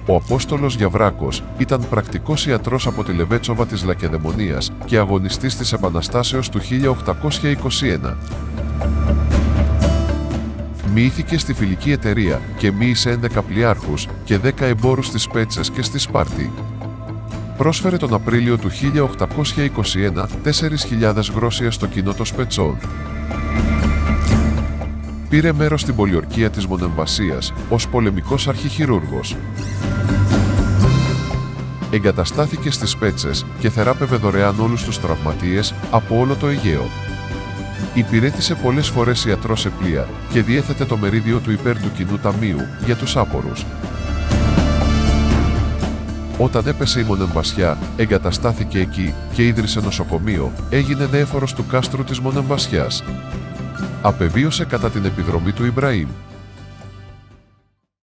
Ο Απόστολος Γιαβράκος ήταν πρακτικός ιατρός από τη Λεβέτσοβα της Λακεδαιμονίας και αγωνιστής της Επαναστάσεως του 1821. Μοιήθηκε στη Φιλική Εταιρεία και μοίησε 11 πλοιάρχους και 10 εμπόρους στις Πέτσες και στη Σπάρτη. Πρόσφερε τον Απρίλιο του 1821 4.000 γρόσια στο κοινό των Σπετσών. Πήρε μέρος στην πολιορκία της Μονεμβασίας ως πολεμικός αρχιχειρούργος. Εγκαταστάθηκε στις Πέτσες και θεράπευε δωρεάν όλους τους τραυματίες από όλο το Αιγαίο. Υπηρέτησε πολλές φορές ιατρός σε πλοία και διέθετε το μερίδιο του υπέρ του κοινού ταμείου για τους άπορους. Όταν έπεσε η Μονεμβασιά, εγκαταστάθηκε εκεί και ίδρυσε νοσοκομείο, έγινε δέφορος του κάστρου της Μονεμβασιάς. Απεβίωσε κατά την επιδρομή του Ιμπραήμ.